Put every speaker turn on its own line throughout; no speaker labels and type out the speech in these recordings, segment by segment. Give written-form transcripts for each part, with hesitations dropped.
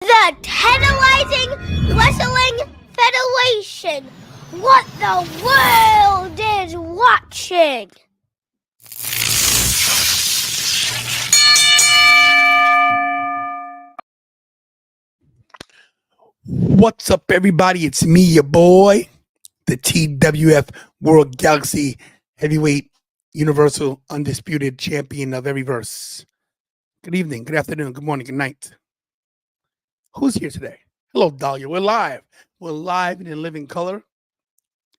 The Tantalizing Wrestling Federation. What the world is watching.
What's up, everybody? It's me, your boy, the TWF World Galaxy Heavyweight Universal Undisputed Champion of every verse. Good evening, good afternoon, good morning, good night. Who's here today? Hello, Dahlia. We're live. We're live and in living color.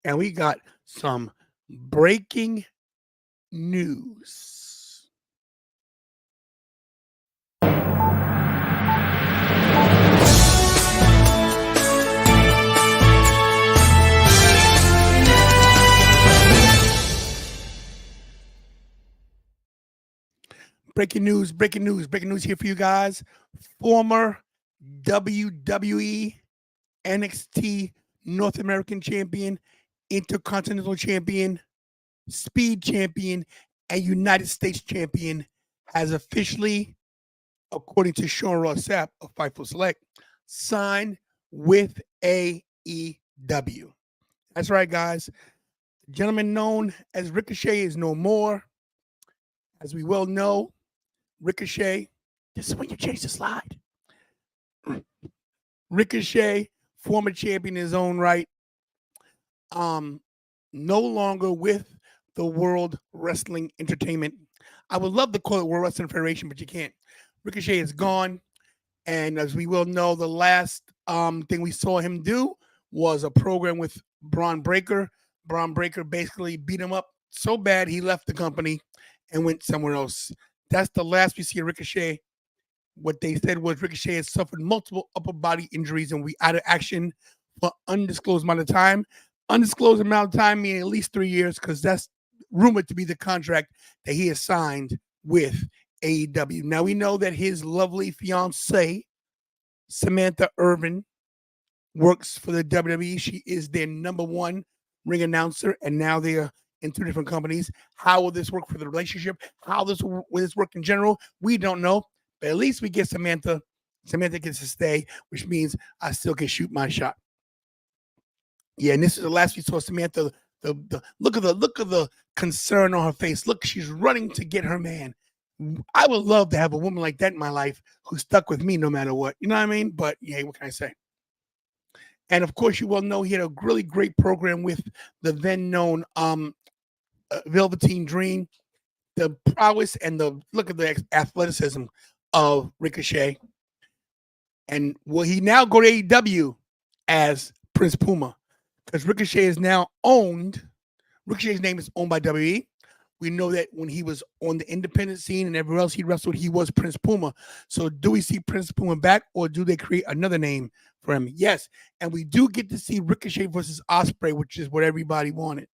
And we got some breaking news. Breaking news here for you guys. Former WWE NXT North American Champion, Intercontinental Champion, Speed Champion, and United States Champion has officially, according to Sean Ross Sapp of Fightful Select, signed with AEW. That's right, guys. The gentleman known as Ricochet is no more. As we well know, Ricochet, this is when you change the slide. Ricochet, former champion in his own right, no longer with the World Wrestling Entertainment. I would love to call it World Wrestling Federation, but you can't. Ricochet is gone, and as we will know, the last thing we saw him do was a program with Braun Breaker. Braun Breaker basically beat him up so bad he left the company and went somewhere else. That's the last we see of Ricochet. What they said was Ricochet has suffered multiple upper body injuries and will be out of action for undisclosed amount of time. Undisclosed amount of time meaning at least 3 years, because that's rumored to be the contract that he has signed with AEW. Now we know that his lovely fiancée, Samantha Irvin, works for the WWE. She is their #1 ring announcer, and now they're in 2 different companies. How will this work for the relationship? How will this work in general? We don't know. But at least we get Samantha. Samantha gets to stay, which means I still can shoot my shot. Yeah, and this is the last we saw Samantha. The look of the concern on her face. Look, she's running to get her man. I would love to have a woman like that in my life who stuck with me no matter what. You know what I mean? But yeah, what can I say? And of course, you well know he had a really great program with the then known Velveteen Dream. The prowess and the look at the athleticism of Ricochet. And will he now go to AEW as Prince Puma? Because Ricochet is now owned. Ricochet's name is owned by WWE. We know that when he was on the independent scene and everywhere else he wrestled, he was Prince Puma. So do we see Prince Puma back, or do they create another name for him? Yes. And we do get to see Ricochet versus Ospreay, which is what everybody wanted.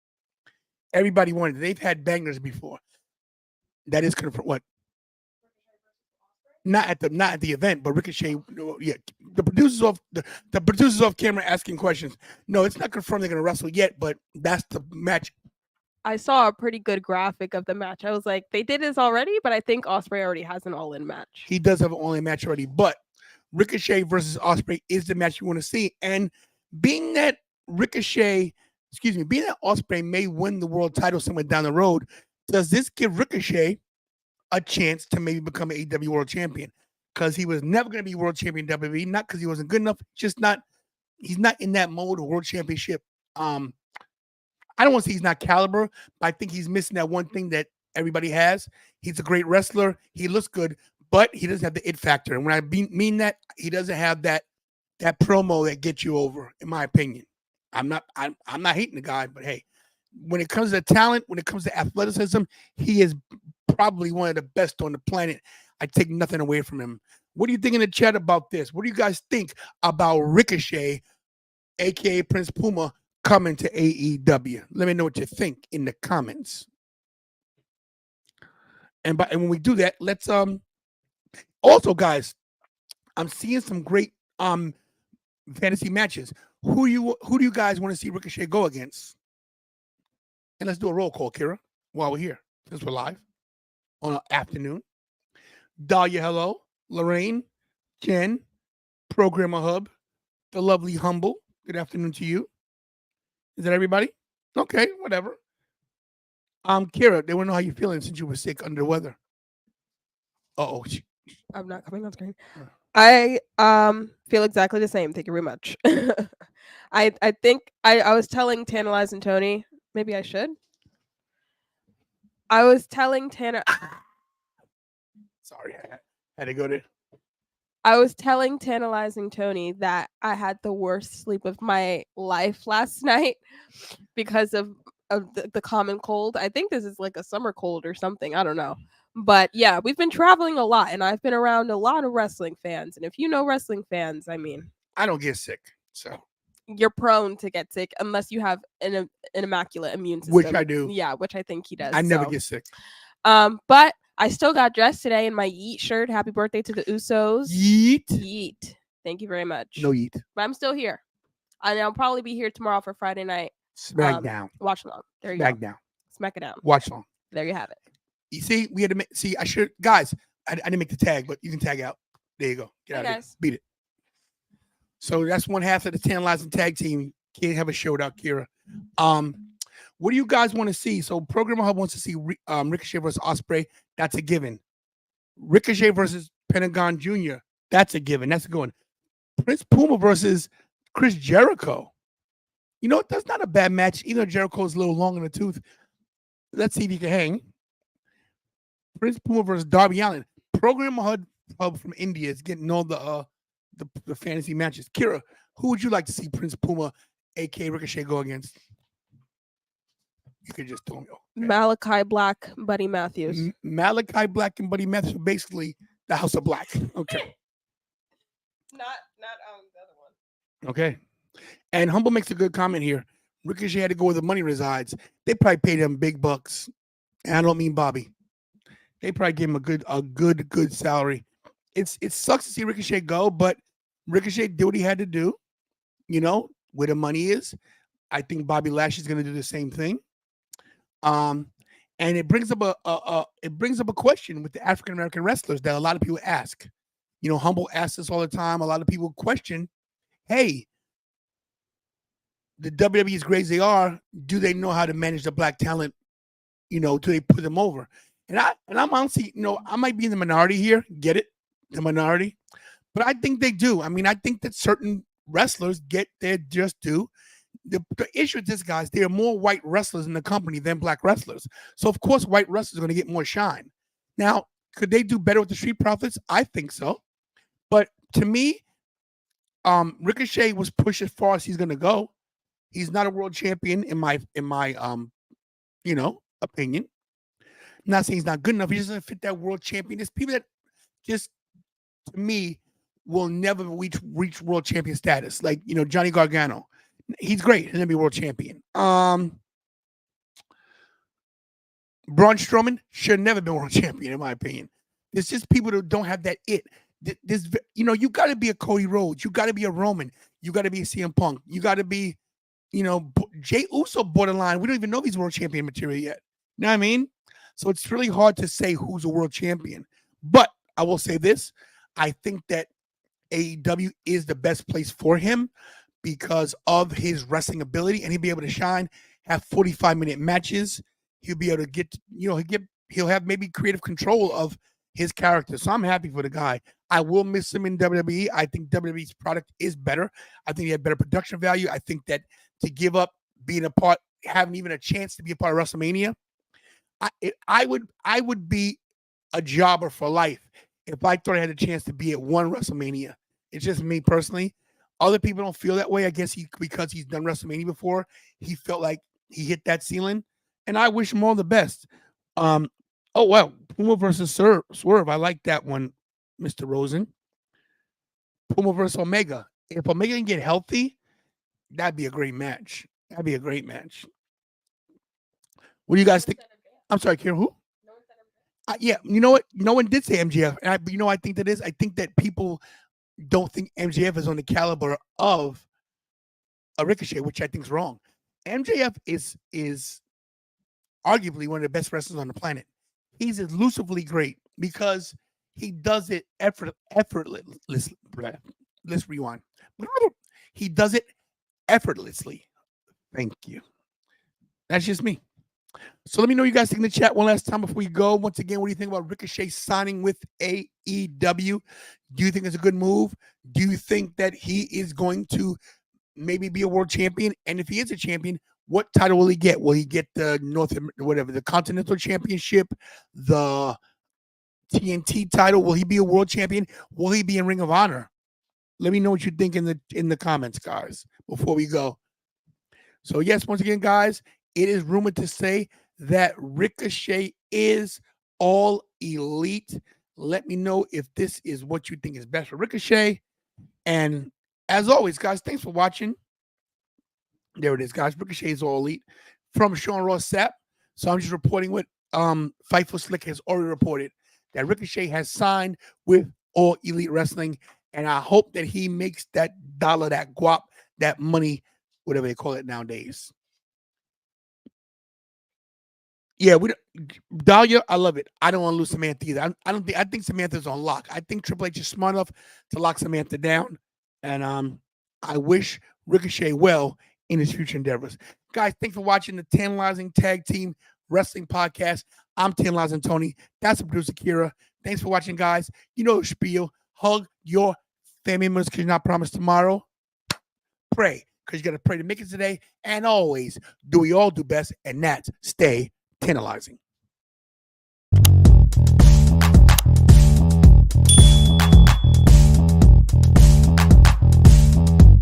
Everybody wanted. They've had bangers before. That is confirmed. What? Not at the event, but Ricochet. Yeah, the producers off camera asking questions. No, it's not confirmed they're gonna wrestle yet, but that's the match.
I saw a pretty good graphic of the match. I was like, they did this already, but I think Ospreay already has an all-in match.
He does have an all-in match already, but Ricochet versus Ospreay is the match you want to see. And being that Ospreay may win the world title somewhere down the road, does this give Ricochet a chance to maybe become an AEW world champion? Because he was never going to be world champion in WWE, not because he wasn't good enough, he's not in that mode of world championship. I don't want to say he's not caliber, but I think he's missing that one thing that everybody has. He's a great wrestler, he looks good, but he doesn't have the it factor. And when I mean that, he doesn't have that promo that gets you over, in my opinion. I'm not hating the guy, but hey, when it comes to talent, when it comes to athleticism, he is probably one of the best on the planet. I take nothing away from him. What do you think in the chat about this? What do you guys think about Ricochet, aka Prince Puma, coming to AEW? Let me know what you think in the comments. And when we do that, let's also, guys, I'm seeing some great fantasy matches. Who do you guys want to see Ricochet go against? And let's do a roll call, Kira, while we're here, since we're live on an afternoon. Dahlia, hello. Lorraine, Jen, Programmer Hub, the lovely Humble. Good afternoon to you. Is that everybody? Okay, whatever. Kira, they want to know how you're feeling since you were sick under the weather. Oh,
I'm not coming on screen.
Uh.
I feel exactly the same. Thank you very much. I think I was telling Tantalize and Tony, maybe I should. I was telling
Sorry, I had to go there.
I was telling Tantalizing Tony that I had the worst sleep of my life last night because of the common cold. I think this is like a summer cold or something. I don't know. But yeah, we've been traveling a lot and I've been around a lot of wrestling fans. And if you know wrestling fans, I mean,
I don't get sick, so
you're prone to get sick unless you have an immaculate immune system.
Which I do.
Yeah, which I think he does.
I never get sick.
But I still got dressed today in my Yeet shirt. Happy birthday to the Usos.
Yeet.
Yeet. Thank you very much.
No yeet.
But I'm still here. And I'll probably be here tomorrow for Friday night.
Smackdown.
Watch along. There you
Smackdown.
go. Smack it down.
Watch along.
There you have it.
You see, we had to see. I should, guys. I didn't make the tag, but you can tag out. There you go. Get out of here. Beat it. So that's one half of the Tantalizing Tag Team. Can't have a showdown, Kira. What do you guys want to see? So Programmer Hub wants to see Ricochet versus Ospreay. That's a given. Ricochet versus Pentagon Jr. That's a given. That's a good one. Prince Puma versus Chris Jericho. You know, that's not a bad match. Even though Jericho's a little long in the tooth. Let's see if he can hang. Prince Puma versus Darby Allin. Programmer Hub from India is getting all the fantasy matches. Kira, who would you like to see Prince Puma, aka Ricochet, go against? You could just tell me. Okay.
Malachi Black, Buddy Matthews.
Malachi Black and Buddy Matthews, basically the House of Black. Okay.
Not the other one.
Okay. And Humble makes a good comment here. Ricochet had to go where the money resides. They probably paid him big bucks. And I don't mean Bobby. They probably gave him a good salary. It sucks to see Ricochet go, but Ricochet did what he had to do. You know, where the money is. I think Bobby Lashley's going to do the same thing. And it brings up a question with the African American wrestlers that a lot of people ask. You know, Humble asks this all the time. A lot of people question, hey, the WWE, as great as they are, do they know how to manage the black talent? You know, do they put them over? And I'm honestly, you know, I might be in the minority here. Get it? The minority. But I think they do. I mean, I think that certain wrestlers get their just due. The issue with this, guys, there are more white wrestlers in the company than black wrestlers. So, of course, white wrestlers are going to get more shine. Now, could they do better with the Street Profits? I think so. But to me, Ricochet was pushed as far as he's going to go. He's not a world champion in my you know, opinion. I'm not saying he's not good enough. He doesn't fit that world champion. There's people that just, to me, will never reach world champion status. Like, you know, Johnny Gargano. He's great. He's going to be world champion. Braun Strowman should never be world champion, in my opinion. There's just people that don't have that it. There's, you know, you got to be a Cody Rhodes. You got to be a Roman. You got to be a CM Punk. You got to be, you know, Jey Uso borderline. We don't even know if he's world champion material yet. You know what I mean? So it's really hard to say who's a world champion. But I will say this. I think that AEW is the best place for him because of his wrestling ability, and he'll be able to shine, have 45-minute matches. He'll be able to get, you know, he'll have maybe creative control of his character. So I'm happy for the guy. I will miss him in WWE. I think WWE's product is better. I think he had better production value. I think that to give up being a part, having even a chance to be a part of WrestleMania, I would be a jobber for life if I thought I had a chance to be at one WrestleMania. It's just me personally. Other people don't feel that way. I guess because he's done WrestleMania before, he felt like he hit that ceiling. And I wish him all the best. Oh, well, Puma versus Swerve. I like that one, Mr. Rosen. Puma versus Omega. If Omega can get healthy, that'd be a great match. That'd be a great match. What do you guys think? I'm sorry, Karen, who? Yeah, you know what? No one did say MJF. And you know what I think that is? I think that people don't think MJF is on the caliber of a Ricochet, which I think is wrong. MJF is arguably one of the best wrestlers on the planet. He's elusively great because he does it effortlessly. let's rewind. He does it effortlessly. Thank you. That's just me. So let me know what you guys think in the chat one last time before we go. Once again, what do you think about Ricochet signing with AEW? Do you think it's a good move? Do you think that he is going to maybe be a world champion? And if he is a champion, what title will he get? Will he get the the Continental Championship, the TNT title? Will he be a world champion? Will he be in Ring of Honor? Let me know what you think in the comments, guys, before we go. So yes, once again, guys, it is rumored to say that Ricochet is all elite. Let me know if this is what you think is best for Ricochet. And as always, guys, thanks for watching. There it is, guys. Ricochet is all elite from Sean Ross Sapp. So I'm just reporting what Fightful Select has already reported, that Ricochet has signed with All Elite Wrestling. And I hope that he makes that dollar, that guap, that money, whatever they call it nowadays. Yeah, Dahlia, I love it. I don't want to lose Samantha either. I think Samantha's on lock. I think Triple H is smart enough to lock Samantha down. And I wish Ricochet well in his future endeavors. Guys, thanks for watching the Tantalizing Tag Team Wrestling Podcast. I'm Tantalizing Tony. That's the producer, Kira. Thanks for watching, guys. You know the spiel. Hug your family members because you're not promised tomorrow. Pray because you got to pray to make it today. And always do we all do best, and that's stay tantalizing.